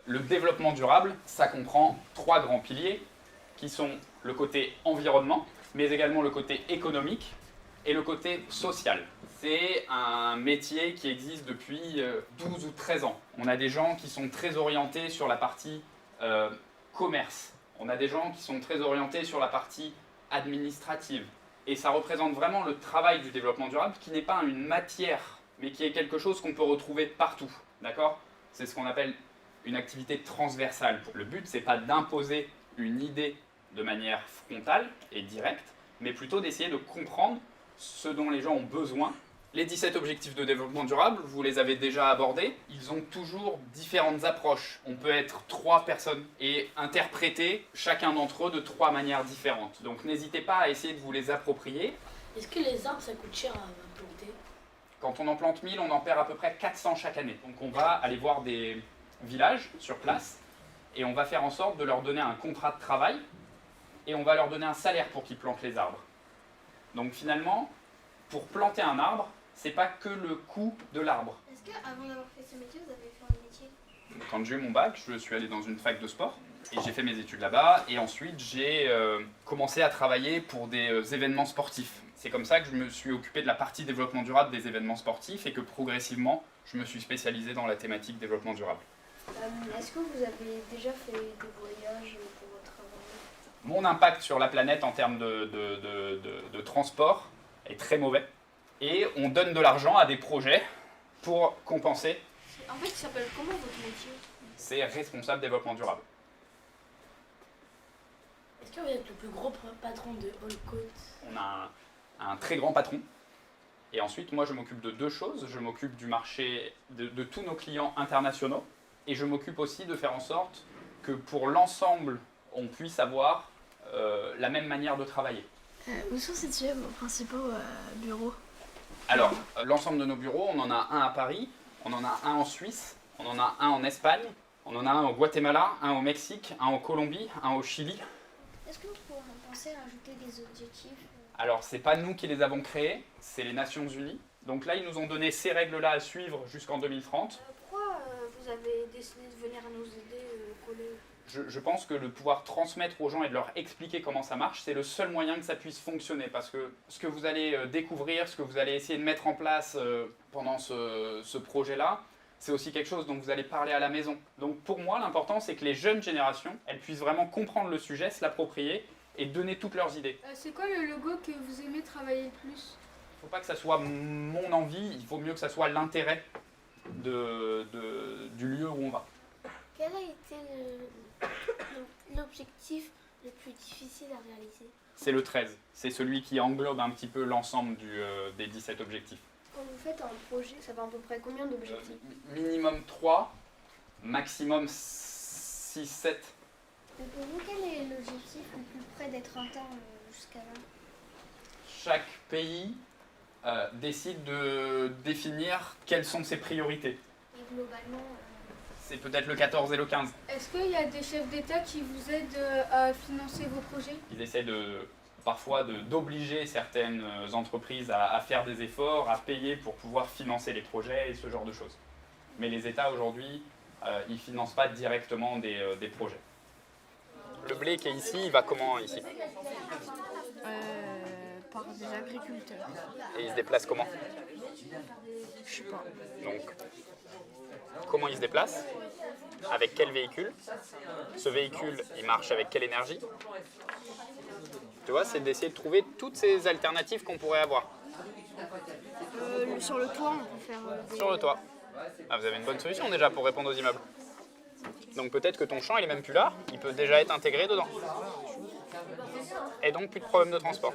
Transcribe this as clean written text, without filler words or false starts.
Le développement durable, ça comprend 3 grands piliers qui sont le côté environnement, mais également le côté économique et le côté social. C'est un métier qui existe depuis 12 ou 13 ans. On a des gens qui sont très orientés sur la partie commerce. On a des gens qui sont très orientés sur la partie administrative. Et ça représente vraiment le travail du développement durable qui n'est pas une matière, mais qui est quelque chose qu'on peut retrouver partout. D'accord ? C'est ce qu'on appelle une activité transversale. Le but, c'est pas d'imposer une idée de manière frontale et directe, mais plutôt d'essayer de comprendre ce dont les gens ont besoin. Les 17 objectifs de développement durable, vous les avez déjà abordés, ils ont toujours différentes approches. On peut être 3 personnes et interpréter chacun d'entre eux de 3 manières différentes. Donc n'hésitez pas à essayer de vous les approprier. Est-ce que les arbres, ça coûte cher à planter? Quand on en plante 1000, on en perd à peu près 400 chaque année. Donc on va aller voir des villages sur place et on va faire en sorte de leur donner un contrat de travail et on va leur donner un salaire pour qu'ils plantent les arbres. Donc finalement, pour planter un arbre, c'est pas que le coût de l'arbre. Est-ce qu'avant d'avoir fait ce métier, vous avez fait un métier? Quand j'ai eu mon bac, je suis allé dans une fac de sport et j'ai fait mes études là-bas et ensuite j'ai commencé à travailler pour des événements sportifs. C'est comme ça que je me suis occupé de la partie développement durable des événements sportifs et que progressivement, je me suis spécialisé dans la thématique développement durable. Est-ce que vous avez déjà fait des voyages pour votre travail? Mon impact sur la planète en termes de transport est très mauvais. Et on donne de l'argent à des projets pour compenser. En fait, il s'appelle comment votre métier? C'est responsable développement durable. Est-ce que vous êtes le plus gros patron de Allcoat? On a un très grand patron. Et ensuite, moi, je m'occupe de 2 choses. Je m'occupe du marché de tous nos clients internationaux. Et je m'occupe aussi de faire en sorte que pour l'ensemble, on puisse avoir la même manière de travailler. Où sont situés vos principaux bureaux? Alors, l'ensemble de nos bureaux, on en a un à Paris, on en a un en Suisse, on en a un en Espagne, on en a un au Guatemala, un au Mexique, un en Colombie, un au Chili. Est-ce que vous pensez à ajouter des objectifs? Alors, c'est pas nous qui les avons créés, c'est les Nations Unies. Donc là, ils nous ont donné ces règles-là à suivre jusqu'en 2030. Pourquoi vous avez décidé de venir nous aider au collège? Je pense que de pouvoir transmettre aux gens et de leur expliquer comment ça marche, c'est le seul moyen que ça puisse fonctionner. Parce que ce que vous allez découvrir, ce que vous allez essayer de mettre en place pendant ce projet-là, c'est aussi quelque chose dont vous allez parler à la maison. Donc pour moi, l'important, c'est que les jeunes générations, elles puissent vraiment comprendre le sujet, se l'approprier et donner toutes leurs idées. C'est quoi le logo que vous aimez travailler le plus? Il ne faut pas que ça soit mon envie, il faut mieux que ça soit l'intérêt du lieu où on va. Quel a été l'objectif le plus difficile à réaliser? C'est le 13, c'est celui qui englobe un petit peu l'ensemble des 17 objectifs. Quand vous faites un projet, ça va à peu près combien d'objectifs? Minimum 3, maximum 6, 7. Et pour vous, quel est l'objectif le plus près d'être atteint jusqu'à là? Chaque pays décide de définir quelles sont ses priorités. Et globalement, C'est peut-être le 14 et le 15. Est-ce qu'il y a des chefs d'État qui vous aident à financer vos projets? Ils essaient parfois d'obliger certaines entreprises à faire des efforts, à payer pour pouvoir financer les projets et ce genre de choses. Mais les États aujourd'hui, ils ne financent pas directement des projets. Le blé qui est ici, il va comment ici? Par des agriculteurs. Et il se déplace comment? Je sais pas. Donc, comment il se déplace? Avec quel véhicule? Ce véhicule, il marche avec quelle énergie? Tu vois, c'est d'essayer de trouver toutes ces alternatives qu'on pourrait avoir. Sur le toit, on peut faire Sur le toit. Ah, vous avez une bonne solution déjà pour répondre aux immeubles. Donc peut-être que ton champ, il est même plus là, il peut déjà être intégré dedans. Et donc plus de problème de transport.